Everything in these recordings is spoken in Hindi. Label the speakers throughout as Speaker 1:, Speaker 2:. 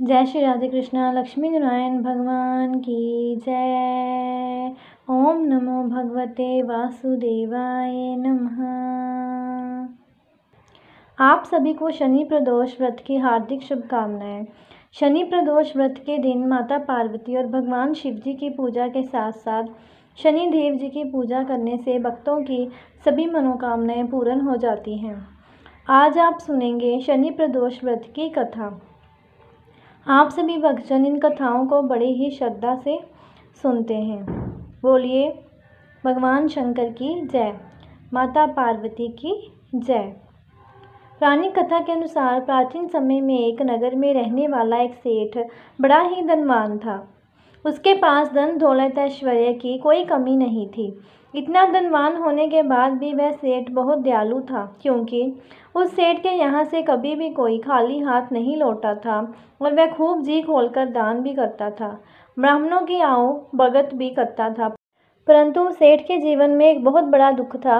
Speaker 1: जय श्री राधे कृष्णा। लक्ष्मी नारायण भगवान की जय। ओम नमो भगवते वासुदेवाय नमः। आप सभी को शनि प्रदोष व्रत की हार्दिक शुभकामनाएं। शनि प्रदोष व्रत के दिन माता पार्वती और भगवान शिव जी की पूजा के साथ साथ शनि देव जी की पूजा करने से भक्तों की सभी मनोकामनाएं पूर्ण हो जाती हैं। आज आप सुनेंगे शनि प्रदोष व्रत की कथा। आप सभी भक्तजन इन कथाओं को बड़े ही श्रद्धा से सुनते हैं। बोलिए भगवान शंकर की जय, माता पार्वती की जय। पुरानी कथा के अनुसार प्राचीन समय में एक नगर में रहने वाला एक सेठ बड़ा ही धनवान था। उसके पास धन दौलत ऐश्वर्य की कोई कमी नहीं थी। इतना धनवान होने के बाद भी वह सेठ बहुत दयालु था, क्योंकि उस सेठ के यहाँ से कभी भी कोई खाली हाथ नहीं लौटा था और वह खूब जी खोलकर दान भी करता था, ब्राह्मणों की आओ भगत भी करता था। परंतु सेठ के जीवन में एक बहुत बड़ा दुख था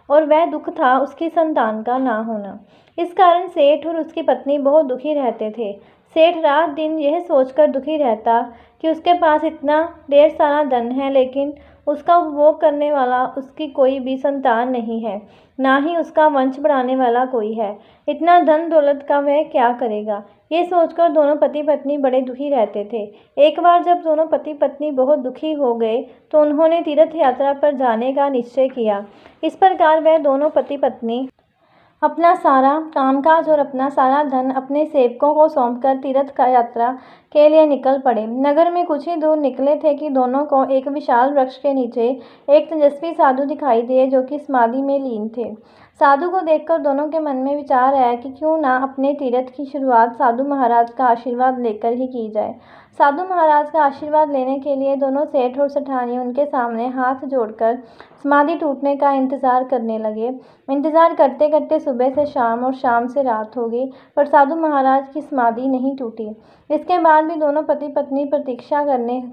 Speaker 1: और वह दुख था उसकी संतान का ना होना। इस कारण सेठ और उसकी पत्नी बहुत दुखी रहते थे। सेठ रात दिन यह सोचकर दुखी रहता कि उसके पास इतना ढेर सारा धन है, लेकिन उसका उपभोग करने वाला उसकी कोई भी संतान नहीं है, ना ही उसका वंश बढ़ाने वाला कोई है। इतना धन दौलत का वह क्या करेगा, ये सोचकर दोनों पति पत्नी बड़े दुखी रहते थे। एक बार जब दोनों पति पत्नी बहुत दुखी हो गए तो उन्होंने तीर्थ यात्रा पर जाने का निश्चय किया। इस प्रकार वह दोनों पति पत्नी अपना सारा कामकाज और अपना सारा धन अपने सेवकों को सौंपकर तीर्थ यात्रा के लिए निकल पड़े। नगर में कुछ ही दूर निकले थे कि दोनों को एक विशाल वृक्ष के नीचे एक तेजस्वी साधु दिखाई दिए, जो कि समाधि में लीन थे। साधु को देखकर दोनों के मन में विचार आया कि क्यों ना अपने तीर्थ की शुरुआत साधु महाराज का आशीर्वाद लेकर ही की जाए। साधु महाराज का आशीर्वाद लेने के लिए दोनों सेठ और सेठानी उनके सामने हाथ जोड़कर समाधि टूटने का इंतजार करने लगे। इंतजार करते करते सुबह से शाम और शाम से रात हो गई, पर साधु महाराज की समाधि नहीं टूटी। इसके बाद भी दोनों पति पत्नी प्रतीक्षा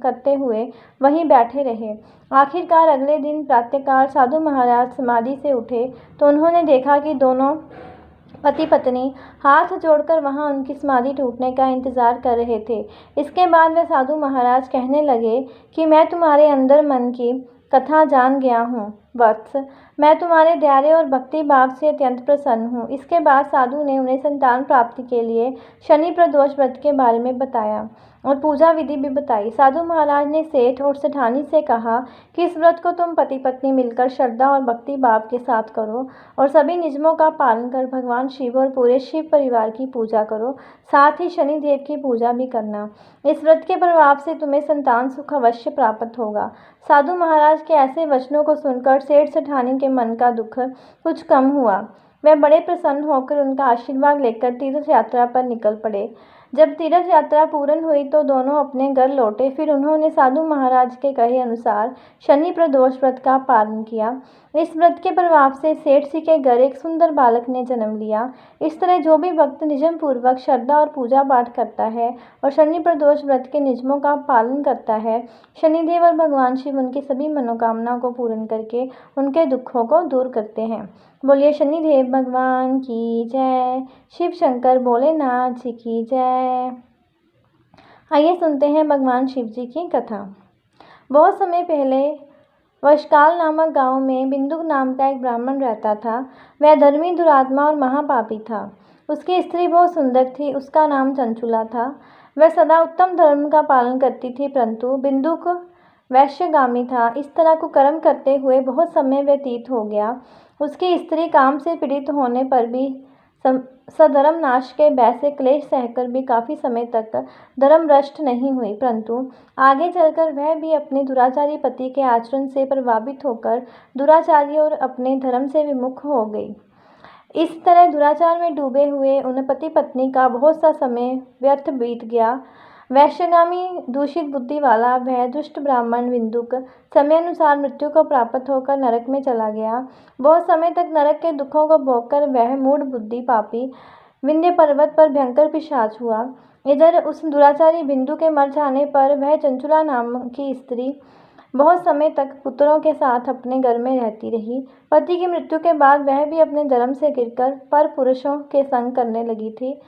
Speaker 1: करते हुए वहीं बैठे रहे। आखिरकार अगले दिन प्रातःकाल साधु महाराज समाधि से उठे तो उन्होंने देखा कि दोनों पति पत्नी हाथ जोड़कर वहां उनकी समाधि टूटने का इंतजार कर रहे थे। इसके बाद वे साधु महाराज कहने लगे कि मैं तुम्हारे अंदर मन की कथा जान गया हूँ वत्स, मैं तुम्हारे दयालु और भक्ति भाव से अत्यंत प्रसन्न हूँ। इसके बाद साधु ने उन्हें संतान प्राप्ति के लिए शनि प्रदोष व्रत के बारे में बताया और पूजा विधि भी बताई। साधु महाराज ने सेठ और सेठानी से कहा कि इस व्रत को तुम पति पत्नी मिलकर श्रद्धा और भक्ति भाव के साथ करो और सभी नियमों का पालन कर भगवान शिव और पूरे शिव परिवार की पूजा करो। साथ ही शनि देव की पूजा भी करना। इस व्रत के प्रभाव से तुम्हें संतान सुख अवश्य प्राप्त होगा। साधु महाराज के ऐसे वचनों को सुनकर सेठ सेठानी के मन का दुख कुछ कम हुआ। वह बड़े प्रसन्न होकर उनका आशीर्वाद लेकर तीर्थ यात्रा पर निकल पड़े। जब तीर्थ यात्रा पूर्ण हुई तो दोनों अपने घर लौटे। फिर उन्होंने साधु महाराज के कहे अनुसार शनि प्रदोष व्रत का पालन किया। इस व्रत के प्रभाव से सेठ जी के घर एक सुंदर बालक ने जन्म लिया। इस तरह जो भी भक्त नियम पूर्वक श्रद्धा और पूजा पाठ करता है और शनि प्रदोष व्रत के नियमों का पालन करता है, शनिदेव और भगवान शिव उनकी सभी मनोकामनाओं को पूर्ण करके उनके दुखों को दूर करते हैं। बोलिए शनिदेव भगवान की जय, शिव शंकर भोलेनाथ जी की जय। आइए सुनते हैं भगवान शिव जी की कथा। बहुत समय पहले वशकाल नामक गांव में बिंदु नाम का एक ब्राह्मण रहता था। वह धर्मी, दुरात्मा और महापापी था। उसकी स्त्री बहुत सुंदर थी। उसका नाम चंचुला था। वह सदा उत्तम धर्म का पालन करती थी, परंतु बिंदुक वैश्यगामी था। इस तरह को कर्म करते हुए बहुत समय व्यतीत हो गया। उसकी स्त्री काम से पीड़ित होने पर भी सधर्म नाश के भय से क्लेश सहकर भी काफ़ी समय तक धर्म भ्रष्ट नहीं हुई, परंतु आगे चलकर वह भी अपने दुराचारी पति के आचरण से प्रभावित होकर दुराचारी और अपने धर्म से विमुख हो गई। इस तरह दुराचार में डूबे हुए उन पति पत्नी का बहुत सा समय व्यर्थ बीत गया। वैश्यगामी दूषित बुद्धि वाला वह दुष्ट ब्राह्मण बिंदुक समयानुसार मृत्यु को प्राप्त होकर नरक में चला गया। बहुत समय तक नरक के दुखों को भोगकर वह मूढ़ बुद्धि पापी विंध्य पर्वत पर भयंकर पिशाच हुआ। इधर उस दुराचारी बिंदु के मर जाने पर वह चंचुला नाम की स्त्री बहुत समय तक पुत्रों के साथ अपने घर में रहती रही। पति की मृत्यु के बाद वह भी अपने धर्म से गिरकर पर पुरुषों के संग करने लगी थी।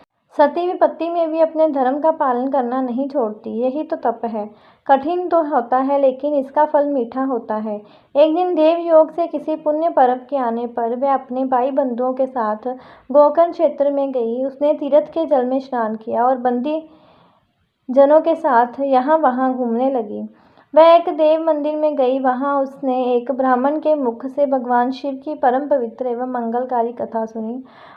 Speaker 1: सती विपत्ति में भी अपने धर्म का पालन करना नहीं छोड़ती। यही तो तप है। कठिन तो होता है लेकिन इसका फल मीठा होता है। एक दिन देवयोग से किसी पुण्य पर्व के आने पर वह अपने भाई बंधुओं के साथ गोकर्ण क्षेत्र में गई। उसने तीर्थ के जल में स्नान किया और बंदी जनों के साथ यहाँ वहाँ घूमने लगी। वह एक देव मंदिर में गई। वहाँ उसने एक ब्राह्मण के मुख से भगवान शिव की परम पवित्र एवं मंगलकारी कथा सुनी।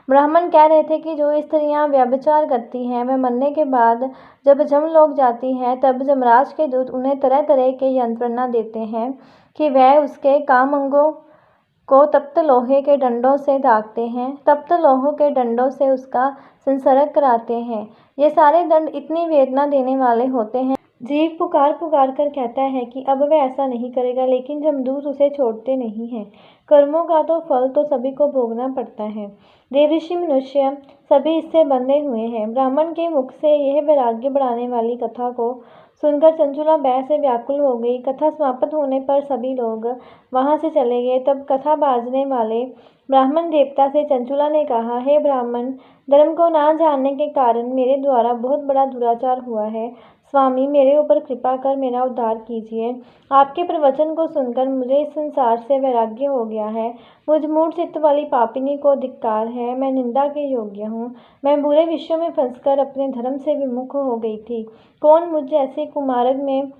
Speaker 1: ब्राह्मण कह रहे थे कि जो स्त्रियां व्यभिचार करती हैं वह मरने के बाद जब जमलोक जाती हैं तब जमराज के दूत उन्हें तरह तरह के यंत्रणा देते हैं कि वह उसके कामांगों को तप्त लोहे के डंडों से दागते हैं। तप्त लोहों के डंडों से उसका संसर्ग कराते हैं। ये सारे दंड इतनी वेदना देने वाले होते हैं। जीव पुकार पुकार कर कहता है कि अब वह ऐसा नहीं करेगा, लेकिन जमदूत उसे छोड़ते नहीं हैं। कर्मों का तो फल तो सभी को भोगना पड़ता है। देवऋषि मनुष्य सभी इससे बंधे हुए हैं। ब्राह्मण के मुख से यह वैराग्य बढ़ाने वाली कथा को सुनकर चंचुला भय से व्याकुल हो गई। कथा समाप्त होने पर सभी लोग वहां से चले गए। तब कथा बाजने वाले ब्राह्मण देवता से चंचुला ने कहा, हे ब्राह्मण, धर्म को ना जानने के कारण मेरे द्वारा बहुत बड़ा दुराचार हुआ है। स्वामी, मेरे ऊपर कृपा कर मेरा उद्धार कीजिए। आपके प्रवचन को सुनकर मुझे इस संसार से वैराग्य हो गया है। मुझ मूढ़ चित्त वाली पापिनी को धिक्कार है। मैं निंदा के योग्य हूँ। मैं बुरे विषयों में फंसकर अपने धर्म से विमुख हो गई थी। कौन मुझ जैसे कुमार्ग में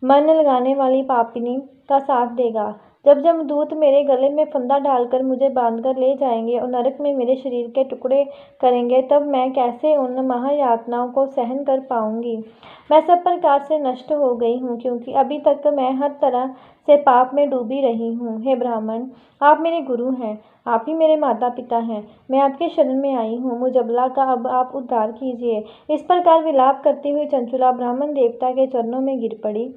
Speaker 1: मन लगाने वाली पापिनी का साथ देगा? जब जमदूत मेरे गले में फंदा डालकर मुझे बांधकर ले जाएंगे और नरक में मेरे शरीर के टुकड़े करेंगे, तब मैं कैसे उन महायातनाओं को सहन कर पाऊंगी? मैं सब प्रकार से नष्ट हो गई हूँ, क्योंकि अभी तक मैं हर तरह से पाप में डूबी रही हूँ। हे ब्राह्मण, आप मेरे गुरु हैं, आप ही मेरे माता पिता हैं। मैं आपके शरण में आई हूँ। मुझ अबला का अब आप उद्धार कीजिए। इस प्रकार विलाप करती हुई चंचुला ब्राह्मण देवता के चरणों में गिर पड़ी।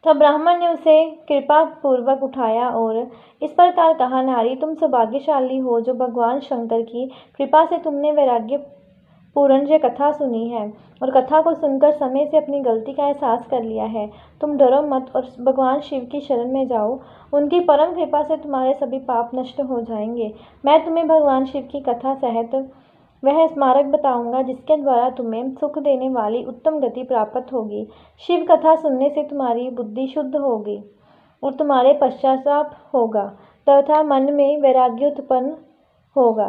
Speaker 1: तब ब्राह्मण ने उसे कृपा पूर्वक उठाया और इस प्रकार कहा, नारी, तुम सौभाग्यशाली हो जो भगवान शंकर की कृपा से तुमने वैराग्य पूर्ण ये कथा सुनी है और कथा को सुनकर समय से अपनी गलती का एहसास कर लिया है। तुम डरो मत और भगवान शिव की शरण में जाओ। उनकी परम कृपा से तुम्हारे सभी पाप नष्ट हो जाएंगे। मैं तुम्हें भगवान शिव की कथा सहित वह स्मारक बताऊंगा जिसके द्वारा तुम्हें सुख देने वाली उत्तम गति प्राप्त होगी। शिव कथा सुनने से तुम्हारी बुद्धि शुद्ध होगी और तुम्हारे पश्चाताप होगा तथा मन में वैराग्य उत्पन्न होगा।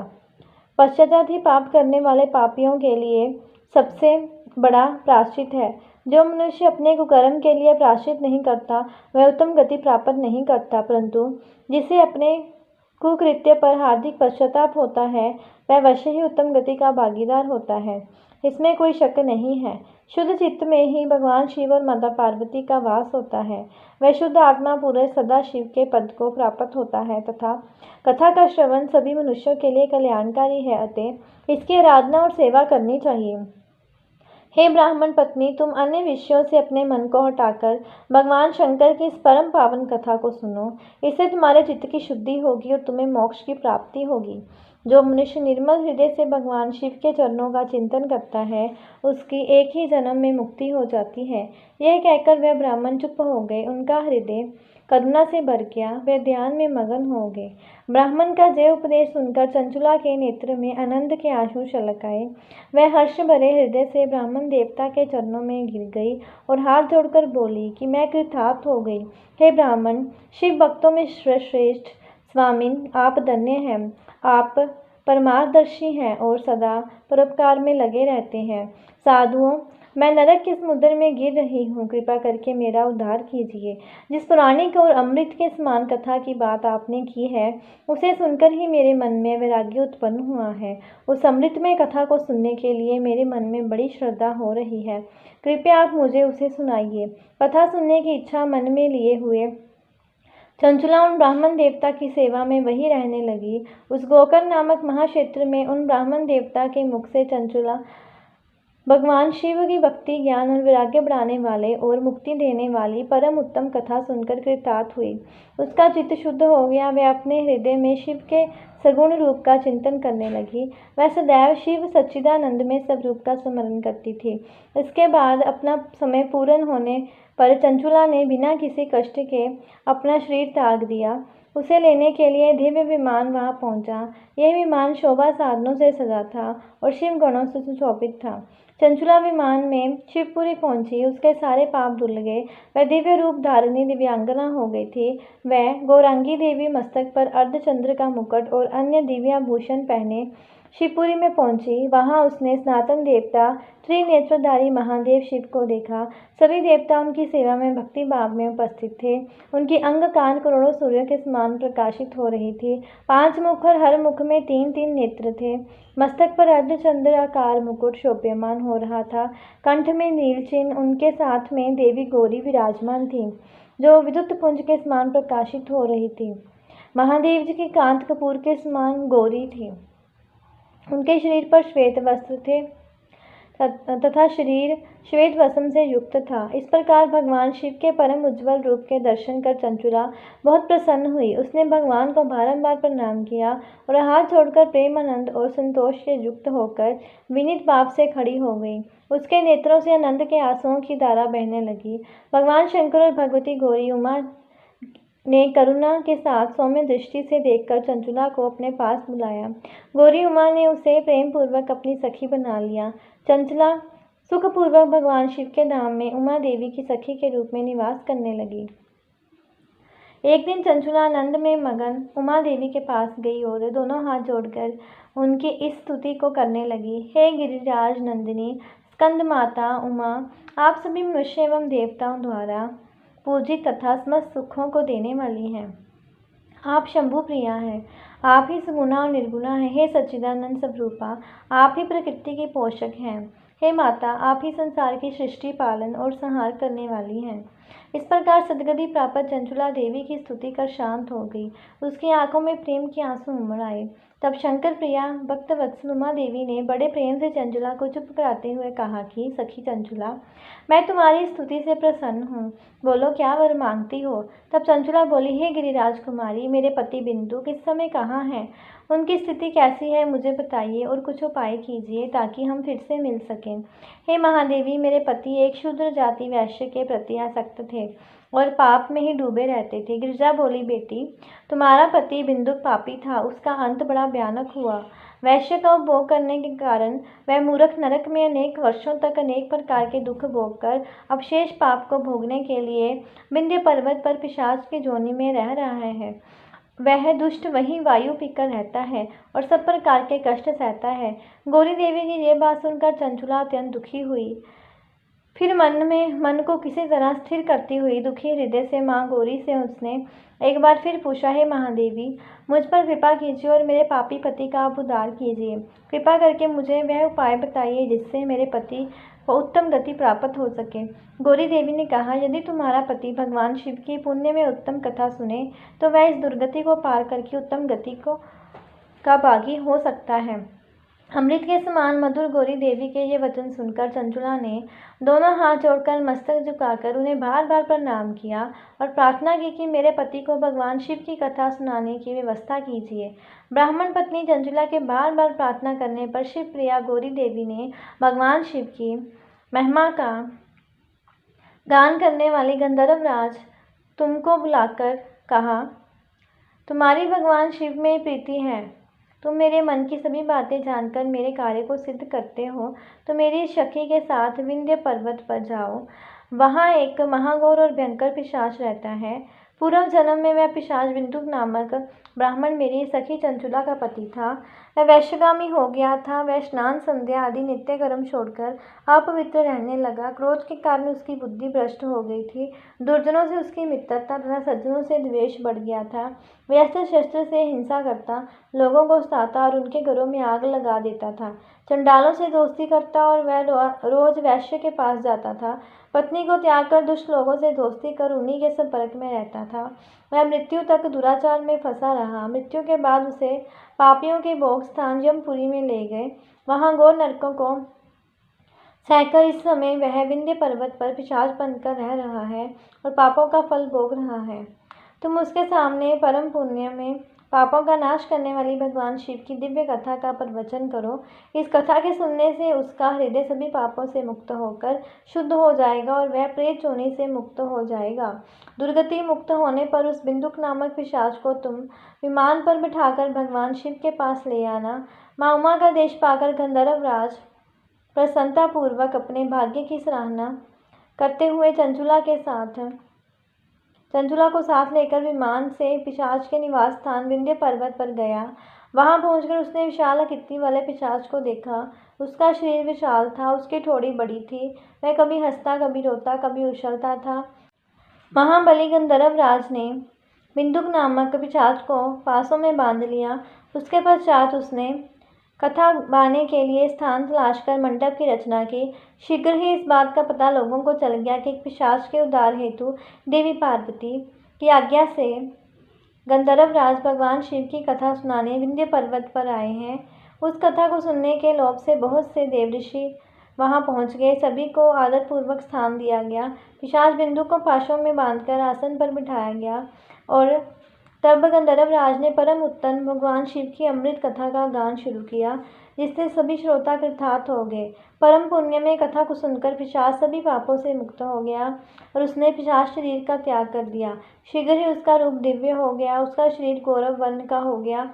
Speaker 1: पश्चाताप ही पाप करने वाले पापियों के लिए सबसे बड़ा प्रायश्चित है। जो मनुष्य अपने कुकर्म के लिए प्रायश्चित नहीं करता वह उत्तम गति प्राप्त नहीं करता, परंतु जिसे अपने कुकृत्य पर हार्दिक पश्चाताप होता है वह अवश्य ही उत्तम गति का भागीदार होता है। इसमें कोई शक नहीं है। शुद्ध चित्त में ही भगवान शिव और माता पार्वती का वास होता है। वह शुद्ध आत्मा पुरुष सदा शिव के पद को प्राप्त होता है तथा कथा का श्रवण सभी मनुष्यों के लिए कल्याणकारी है, अतः इसकी आराधना और सेवा करनी चाहिए। हे ब्राह्मण पत्नी, तुम अन्य विषयों से अपने मन को हटाकर भगवान शंकर की इस परम पावन कथा को सुनो। इससे तुम्हारे चित्त की शुद्धि होगी और तुम्हें मोक्ष की प्राप्ति होगी। जो मनुष्य निर्मल हृदय से भगवान शिव के चरणों का चिंतन करता है उसकी एक ही जन्म में मुक्ति हो जाती है। यह कहकर वह ब्राह्मण चुप हो गए। उनका हृदय करुणा से भर गया। वे ध्यान में मगन हो गए। ब्राह्मण का जय उपदेश सुनकर चंचुला के नेत्र में आनंद के आंसू छलक आए। वह हर्ष भरे हृदय से ब्राह्मण देवता के चरणों में गिर गई और हाथ जोड़कर बोली कि मैं कृतार्थ हो गई। हे ब्राह्मण, शिव भक्तों में श्रेष्ठ स्वामिन, आप धन्य हैं। आप परमार्दर्शी हैं और सदा परोपकार में लगे रहते हैं। साधुओं, मैं नरक के समुद्र में गिर रही हूँ, कृपा करके मेरा उद्धार कीजिए। जिस पौराणिक और अमृत के समान कथा की बात आपने की है उसे सुनकर ही मेरे मन में वैराग्य उत्पन्न हुआ है। उस अमृतमय कथा को सुनने के लिए मेरे मन में बड़ी श्रद्धा हो रही है। कृपया आप मुझे उसे सुनाइए। कथा सुनने की इच्छा मन में लिए हुए चंचुला उन ब्राह्मण देवता की सेवा में वहीं रहने लगी। उस गोकर्ण नामक महाक्षेत्र में उन ब्राह्मण देवता के मुख से चंचुला भगवान शिव की भक्ति, ज्ञान और वैराग्य बढ़ाने वाले और मुक्ति देने वाली परम उत्तम कथा सुनकर कृतार्थ हुई। उसका चित्त शुद्ध हो गया। वह अपने हृदय में शिव के सगुण रूप का चिंतन करने लगी। वह सदैव शिव सच्चिदानंद में सब रूप का स्मरण करती थी। इसके बाद अपना समय पूर्ण होने पर चंचुला ने बिना किसी कष्ट के अपना शरीर त्याग दिया। उसे लेने के लिए दिव्य विमान वहां पहुंचा। यह विमान शोभा साधनों से सजा था और शिव गणों से सुशोभित था। चंचुला विमान में शिवपुरी पहुंची। उसके सारे पाप धुल गए। वह दिव्य रूप धारिणी दिव्यांगना हो गई थी। वह गौरांगी देवी मस्तक पर अर्धचंद्र का मुकुट और अन्य दिव्याभूषण पहने शिवपुरी में पहुंची। वहां उसने सनातन देवता त्रिनेत्रधारी महादेव शिव को देखा। सभी देवता उनकी सेवा में भक्ति भाव में उपस्थित थे। उनकी अंग कान करोड़ों सूर्यों के समान प्रकाशित हो रही थी। 5 मुख और हर मुख में 3-3 नेत्र थे। मस्तक पर अर्धचंद्राकार मुकुट शोभ्यमान हो रहा था। कंठ में नील चिन्ह। उनके साथ में देवी गौरी विराजमान थी, जो विद्युत पुंज के समान प्रकाशित हो रही थी। महादेव जी की कांत कपूर के समान गौरी थी। उनके शरीर पर श्वेत वस्त्र थे तथा शरीर श्वेत वसम से युक्त था। इस प्रकार भगवान शिव के परम उज्ज्वल रूप के दर्शन कर चंचुला बहुत प्रसन्न हुई। उसने भगवान को बारंबार प्रणाम किया और हाथ जोड़कर प्रेम आनंद और संतोष से युक्त होकर विनीत भाव से खड़ी हो गई। उसके नेत्रों से आनंद के आंसुओं की धारा बहने लगी। भगवान शंकर और भगवती गौरी उमा ने करुणा के साथ सौम्य दृष्टि से देखकर चंचुला को अपने पास बुलाया। गौरी उमा ने उसे प्रेम पूर्वक अपनी सखी बना लिया। चंचला सुखपूर्वक भगवान शिव के धाम में उमा देवी की सखी के रूप में निवास करने लगी। एक दिन चंचुला आनंद में मगन उमा देवी के पास गई और दोनों हाथ जोड़कर उनकी इस स्तुति को करने लगी। हे गिरिराज नंदिनी स्कंद माता उमा, आप सभी मनुष्य एवं देवताओं द्वारा पूजित तथा समस्त सुखों को देने वाली हैं। आप शंभु प्रिया हैं। आप ही सगुणा और निर्गुणा हैं। हे सच्चिदानंद स्वरूपा, आप ही प्रकृति की पोषक हैं। हे माता, आप ही संसार की सृष्टि पालन और संहार करने वाली हैं। इस प्रकार सद्गति प्राप्त चंचुला देवी की स्तुति कर शांत हो गई। उसकी आंखों में प्रेम के आंसू उमड़ आए। तब शंकर प्रिया भक्त वत्सल उमा देवी ने बड़े प्रेम से चंचुला को चुप कराते हुए कहा कि सखी चंचुला, मैं तुम्हारी स्तुति से प्रसन्न हूँ। बोलो, क्या वर मांगती हो? तब चंचुला बोली, हे गिरिराज कुमारी, मेरे पति बिंदु किस समय कहाँ हैं? उनकी स्थिति कैसी है मुझे बताइए और कुछ उपाय कीजिए ताकि हम फिर से मिल सकें। हे महादेवी, मेरे पति एक शूद्र जाति वैश्य के प्रति आसक्त थे और पाप में ही डूबे रहते थे। गिरिजा बोली, बेटी, तुम्हारा पति बिंदुक पापी था। उसका अंत बड़ा भयानक हुआ। वैश्य का उपभोग करने के कारण वह मूर्ख नरक में अनेक वर्षों तक अनेक प्रकार के दुख भोग कर अवशेष पाप को भोगने के लिए विंध्य पर्वत पर पिशाच की जोनी में रह रहा है। वह दुष्ट वहीं वायु पीकर रहता है और सब प्रकार के कष्ट सहता है। गौरी देवी की ये बात सुनकर चंचुला अत्यंत दुखी हुई। फिर मन को किसी तरह स्थिर करती हुई दुखी हृदय से माँ गौरी से उसने एक बार फिर पूछा, हे महादेवी, मुझ पर कृपा कीजिए और मेरे पापी पति का आप उद्धार कीजिए। कृपा करके मुझे वह उपाय बताइए जिससे मेरे पति को उत्तम गति प्राप्त हो सके। गौरी देवी ने कहा, यदि तुम्हारा पति भगवान शिव की पुण्य में उत्तम कथा सुने तो वह इस दुर्गति को पार करके उत्तम गति का भागी हो सकता है। अमृत के समान मधुर गौरी देवी के ये वचन सुनकर चंचुला ने दोनों हाथ जोड़कर मस्तक झुकाकर उन्हें बार बार प्रणाम किया और प्रार्थना की कि मेरे पति को भगवान शिव की कथा सुनाने की व्यवस्था कीजिए। ब्राह्मण पत्नी चंचुला के बार बार प्रार्थना करने पर शिव प्रिया गौरी देवी ने भगवान शिव की महिमा का गान करने वाले गंधर्व राज तुमको बुलाकर कहा, तुम्हारी भगवान शिव में प्रीति है। तुम मेरे मन की सभी बातें जानकर मेरे कार्य को सिद्ध करते हो तो मेरी सखी के साथ विंध्य पर्वत पर जाओ। वहाँ एक महाघोर और भयंकर पिशाच रहता है। पूर्व जन्म में वह पिशाच बिंदुक नामक ब्राह्मण मेरी सखी चंचुला का पति था। वह वैश्यगामी हो गया था। वह स्नान संध्या आदि नित्य कर्म छोड़कर अपवित्र रहने लगा। क्रोध के कारण उसकी बुद्धि भ्रष्ट हो गई थी। दुर्जनों से उसकी मित्रता तथा सज्जनों से द्वेष बढ़ गया था। वह अस्त्र शस्त्र से हिंसा करता, लोगों को सताता और उनके घरों में आग लगा देता था। चंडालों से दोस्ती करता और वह रोज वैश्य के पास जाता था। पत्नी को त्याग कर दुष्ट लोगों से दोस्ती कर उन्हीं के संपर्क में रहता था। वह मृत्यु तक दुराचार में फंसा रहा। मृत्यु के बाद उसे पापियों के भोग स्थान यमपुरी में ले गए। वहाँ घोर नरकों को सहकर इस समय वह विंध्य पर्वत पर पिशाच बनकर रह रहा है और पापों का फल भोग रहा है। तुम उसके सामने परम पुण्य में पापों का नाश करने वाली भगवान शिव की दिव्य कथा का प्रवचन करो। इस कथा के सुनने से उसका हृदय सभी पापों से मुक्त होकर शुद्ध हो जाएगा और वह प्रेत चोरी से मुक्त हो जाएगा। दुर्गति मुक्त होने पर उस बिंदुक नामक पिशाच को तुम विमान पर बिठाकर भगवान शिव के पास ले आना। माँ उमा का देश पाकर गंधर्व राज प्रसन्नतापूर्वक अपने भाग्य की सराहना करते हुए चंचुला को साथ लेकर विमान से पिशाच के निवास स्थान विंध्य पर्वत पर गया। वहां पहुंचकर उसने विशाल आकृति वाले पिशाच को देखा। उसका शरीर विशाल था, उसकी ठोड़ी बड़ी थी। वह कभी हंसता, कभी रोता, कभी उछलता था। महाबली गंधर्व राज ने बिंदुक नामक पिशाच को पासों में बांध लिया। उसके पश्चात उसने कथा गाने के लिए स्थान तलाशकर मंडप की रचना की। शीघ्र ही इस बात का पता लोगों को चल गया कि पिशाच के उद्धार हेतु देवी पार्वती की आज्ञा से गंधर्व राज भगवान शिव की कथा सुनाने विंध्य पर्वत पर आए हैं। उस कथा को सुनने के लोभ से बहुत से देव ऋषि वहां पहुंच गए। सभी को आदरपूर्वक स्थान दिया गया। पिशाच बिंदु को पाशों में बांधकर आसन पर बिठाया गया और तब गंधर्व राज ने परम उत्तम भगवान शिव की अमृत कथा का गान शुरू किया, जिससे सभी श्रोता कृतार्थ हो गए। परम पुण्य में कथा को सुनकर पिशाच सभी पापों से मुक्त हो गया और उसने पिशाच शरीर का त्याग कर दिया। शीघ्र ही उसका रूप दिव्य हो गया। उसका शरीर गौरव वर्ण का हो गया।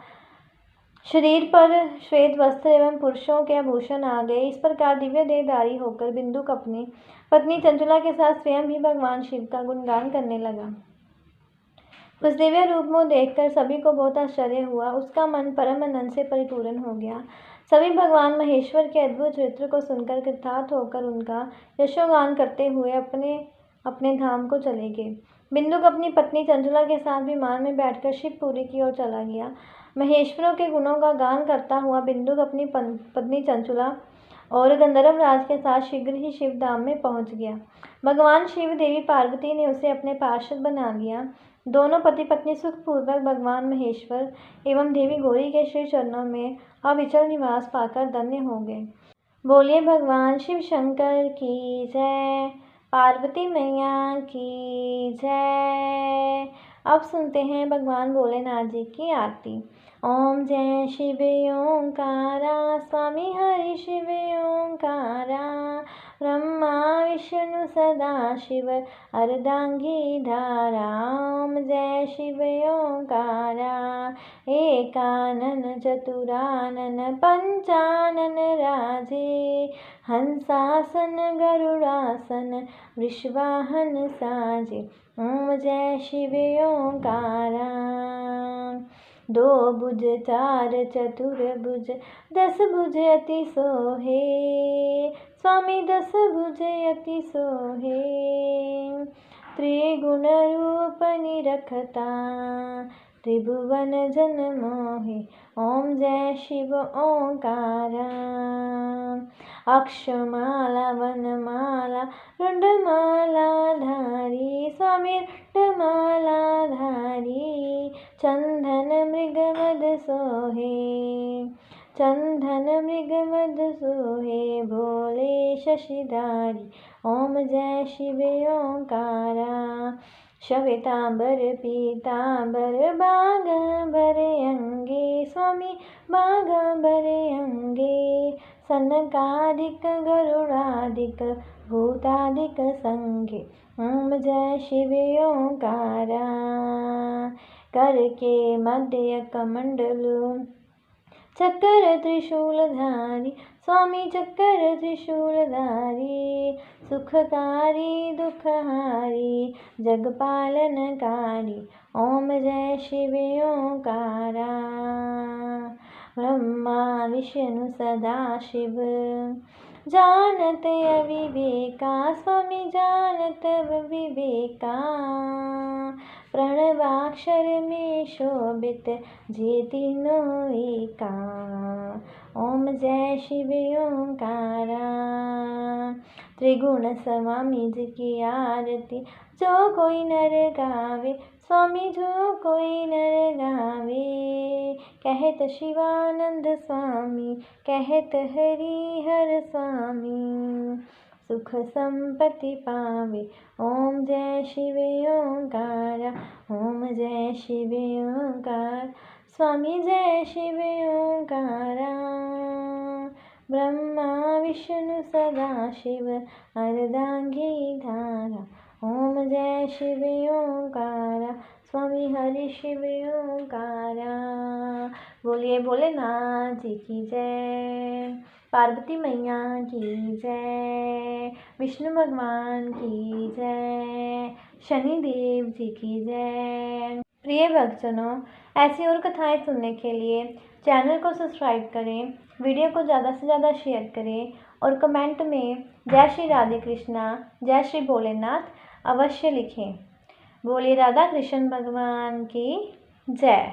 Speaker 1: शरीर पर श्वेत वस्त्र एवं पुरुषों के आभूषण आ गए। इस प्रकार दिव्य देहधारी होकर बिंदुक अपनी पत्नी चंचुला के साथ स्वयं ही भगवान शिव का गुणगान करने लगा। उस दिव्य रूप को देखकर सभी को बहुत आश्चर्य हुआ। उसका मन परम आनंद से परिपूर्ण हो गया। सभी भगवान महेश्वर के अद्भुत चरित्र को सुनकर कृतार्थ होकर उनका यशोगान करते हुए अपने अपने धाम को चले गए। बिंदुक अपनी पत्नी चंचुला के साथ विमान में बैठकर शिवपुरी की ओर चला गया। महेश्वरों के गुणों का गान करता हुआ बिंदुक अपनी पत्नी चंचुला और गंधर्व राज के साथ शीघ्र ही शिवधाम में पहुंच गया। भगवान शिव देवी पार्वती ने उसे अपने पार्षद बना लिया। दोनों पति पत्नी सुखपूर्वक भगवान महेश्वर एवं देवी गौरी के श्री चरणों में अविचल निवास पाकर धन्य हो गए। बोलिए भगवान शिव शंकर की जय, पार्वती मैया की जय। अब सुनते हैं भगवान भोलेनाथ जी की आरती। ओम जय शिव ओंकारा, स्वामी हरि शिव ओंकारा, ब्रह्मा विष्णु सदा शिव अर्धांगी धारा। ओम जय शिव ओंकारा, एकानन चतुरानन पंचानन राजे, हंसासन गरुड़ासन वृषवाहन साजे। ओम जय शिव ओंकारा, दो भुज चार चतुर्भुज, 10 भुज अति सोहे, स्वामी 10 भुज अति सोहे, त्रिगुण रूप निरखता, त्रिभुवन जन मोहे। ओम जय शिव ओंकारा, अक्षमाला वनमाला रुंडमाला धारी, स्वामी रुंडमाला धारी, चंदन मृगमद सोहे, चंदन मृगमद सोहे, भोले शशिधारी। ओम जय शिव ओंकारा, श्वेतांबर पीतांबर बागांबर अंगे, स्वामी बागांबर अंगे, सनकादिक गरुड़ादिक भूतादिक संगे। ओम जय शिव ओंकारा, करके मध्य कमंडलू, चक्कर त्रिशूलधारी, स्वामी चक्कर त्रिशूलधारी, सुखकारी दुखहारी, जगपालनकारी। ओम जय शिव ओंकारा, ब्रह्मा विष्णु सदा शिव, जानत अविवेका, स्वामी जानत विवेका, प्रणवाक्षर में शोभित जे तीनों एका। ओम जय शिव ओंकारा, त्रिगुण स्वामी जी की आरती जो कोई नर गावे, स्वामी जो कोई नर गावे, कहत शिवानंद स्वामी, कहत हरि हर स्वामी, सुख संपत्ति पावे। ओम जय शिव ओंकारा, ओम जय शिव ओंकार, स्वामी जय शिव ओंकारा, ब्रह्मा विष्णु सदा शिव अर्धांगी धारा। ओम जय शिव ओंकारा, स्वामी हरि शिव ओंकारा। बोलिए भोलेनाथ जी की जय, पार्वती मैया की जय, विष्णु भगवान की जय, शनिदेव जी की जय। प्रिय भक्तजनों, ऐसी और कथाएं सुनने के लिए चैनल को सब्सक्राइब करें, वीडियो को ज़्यादा से ज़्यादा शेयर करें और कमेंट में जय श्री राधे कृष्णा, जय श्री भोलेनाथ अवश्य लिखें। बोलिए राधा कृष्ण भगवान की जय।